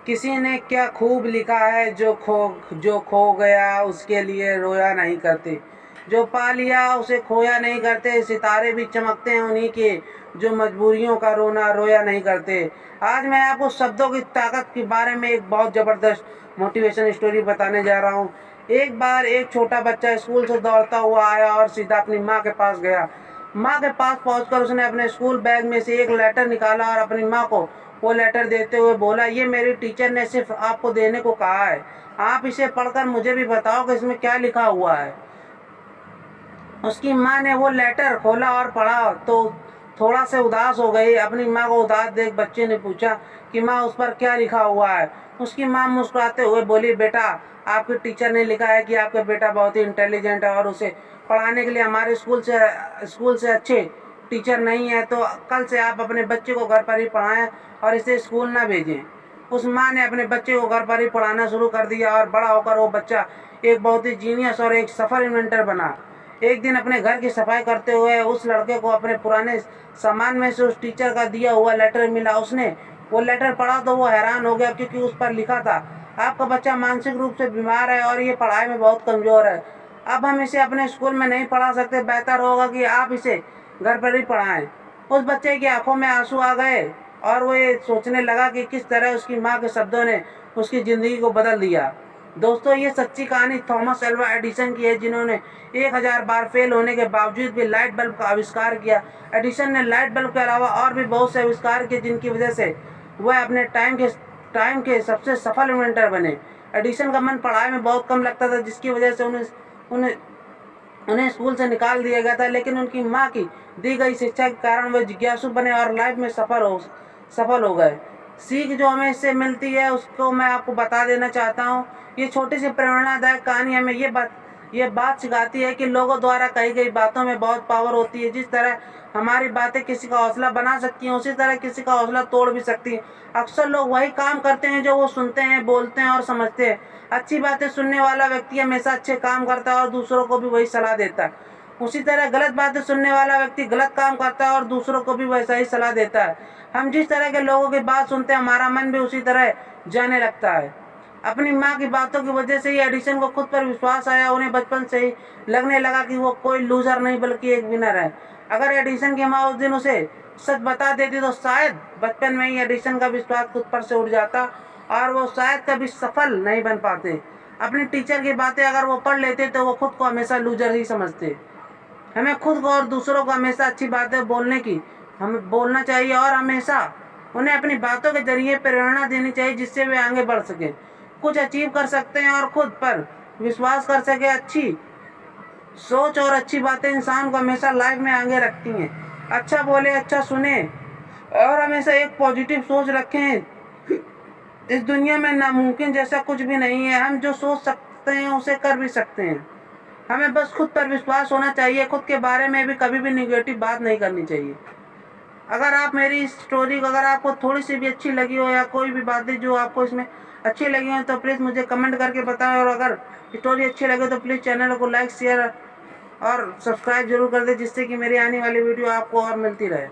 किसी ने क्या खूब लिखा है, जो खो गया उसके लिए रोया नहीं करते, जो पा लिया उसे खोया नहीं करते। सितारे भी चमकते हैं उन्हीं के, जो मजबूरियों का रोना रोया नहीं करते। आज मैं आपको शब्दों की ताकत के बारे में एक बहुत ज़बरदस्त मोटिवेशन स्टोरी बताने जा रहा हूँ। एक बार एक छोटा बच्चा स्कूल से दौड़ता हुआ आया और सीधा अपनी माँ के पास गया। माँ के पास पहुंचकर उसने अपने स्कूल बैग में से एक लेटर निकाला और अपनी माँ को वो लेटर देते हुए बोला, ये मेरी टीचर ने सिर्फ आपको देने को कहा है, आप इसे पढ़कर मुझे भी बताओ कि इसमें क्या लिखा हुआ है। उसकी माँ ने वो लेटर खोला और पढ़ा तो थोड़ा से उदास हो गई। अपनी माँ को उदास देख बच्चे ने पूछा कि माँ उस पर क्या लिखा हुआ है। उसकी माँ मुस्कुराते हुए बोली, बेटा आपके टीचर ने लिखा है कि आपका बेटा बहुत ही इंटेलिजेंट है और उसे पढ़ाने के लिए हमारे स्कूल से अच्छे टीचर नहीं है, तो कल से आप अपने बच्चे को घर पर ही पढ़ाएं और इसे स्कूल ना भेजें। उस माँ ने अपने बच्चे को घर पर ही पढ़ाना शुरू कर दिया और बड़ा होकर वो बच्चा एक बहुत ही जीनियस और एक सफल इन्वेंटर बना। एक दिन अपने घर की सफाई करते हुए उस लड़के को अपने पुराने सामान में से उस टीचर का दिया हुआ लेटर मिला। उसने वो लेटर पढ़ा तो वो हैरान हो गया, क्योंकि उस पर लिखा था, आपका बच्चा मानसिक रूप से बीमार है और ये पढ़ाई में बहुत कमज़ोर है। अब हम इसे अपने स्कूल में नहीं पढ़ा सकते, बेहतर होगा कि आप इसे घर पर ही पढ़ाएं। उस बच्चे की आंखों में आंसू आ गए और वो ये सोचने लगा कि किस तरह उसकी माँ के शब्दों ने उसकी ज़िंदगी को बदल दिया। दोस्तों, ये सच्ची कहानी थॉमस एल्वा एडिसन की है, जिन्होंने 1000 बार फेल होने के बावजूद भी लाइट बल्ब का आविष्कार किया। एडिसन ने लाइट बल्ब के अलावा और भी बहुत से आविष्कार किए, जिनकी वजह से वह अपने टाइम के सबसे सफल इन्वेंटर बने। एडिसन का मन पढ़ाई में बहुत कम लगता था, जिसकी वजह से उन्हें उन्हें स्कूल से निकाल दिया गया था, लेकिन उनकी माँ की दी गई शिक्षा के कारण वे जिज्ञासु बने और लाइफ में सफल हो गए। सीख जो हमें इससे मिलती है उसको मैं आपको बता देना चाहता हूँ। ये छोटी सी प्रेरणादायक कहानी हमें ये बात सिखाती है कि लोगों द्वारा कही गई बातों में बहुत पावर होती है। जिस तरह हमारी बातें किसी का हौसला बना सकती हैं, उसी तरह किसी का हौसला तोड़ भी सकती हैं। अक्सर लोग वही काम करते हैं जो वो सुनते हैं, बोलते हैं और समझते हैं। अच्छी बातें सुनने वाला व्यक्ति हमेशा अच्छे काम करता है और दूसरों को भी वही सलाह देता है। उसी तरह गलत बातें सुनने वाला व्यक्ति गलत काम करता है और दूसरों को भी वैसा ही सलाह देता है। हम जिस तरह के लोगों की बात सुनते हैं, हमारा मन भी उसी तरह जाने लगता है। अपनी माँ की बातों की वजह से ही एडिसन को खुद पर विश्वास आया। उन्हें बचपन से ही लगने लगा कि वो कोई लूजर नहीं बल्कि एक विनर है। अगर एडिसन की माँ उस दिन उसे सच बता देती तो शायद बचपन में ही एडिसन का विश्वास खुद पर से उड़ जाता और वो शायद कभी सफल नहीं बन पाते। अपनी टीचर की बातें अगर वो पढ़ लेते तो वो खुद को हमेशा लूजर ही समझते। हमें खुद को और दूसरों को हमेशा अच्छी बातें हमें बोलना चाहिए और हमेशा उन्हें अपनी बातों के जरिए प्रेरणा देनी चाहिए, जिससे वे आगे बढ़ सकें, कुछ अचीव कर सकते हैं और खुद पर विश्वास कर सके। अच्छी सोच और अच्छी बातें इंसान को हमेशा लाइफ में आगे रखती हैं। अच्छा बोले, अच्छा सुने और हमेशा एक पॉजिटिव सोच रखें। इस दुनिया में नामुमकिन जैसा कुछ भी नहीं है। हम जो सोच सकते हैं उसे कर भी सकते हैं। हमें बस खुद पर विश्वास होना चाहिए। खुद के बारे में भी कभी भी निगेटिव बात नहीं करनी चाहिए। अगर आप मेरी इस स्टोरी को अगर आपको थोड़ी सी भी अच्छी लगी हो या कोई भी बातें जो आपको इसमें अच्छी लगी हो तो प्लीज़ मुझे कमेंट करके बताएं। और अगर स्टोरी अच्छी लगे तो प्लीज़ चैनल को लाइक, शेयर और सब्सक्राइब जरूर कर दें, जिससे कि मेरी आने वाली वीडियो आपको और मिलती रहे।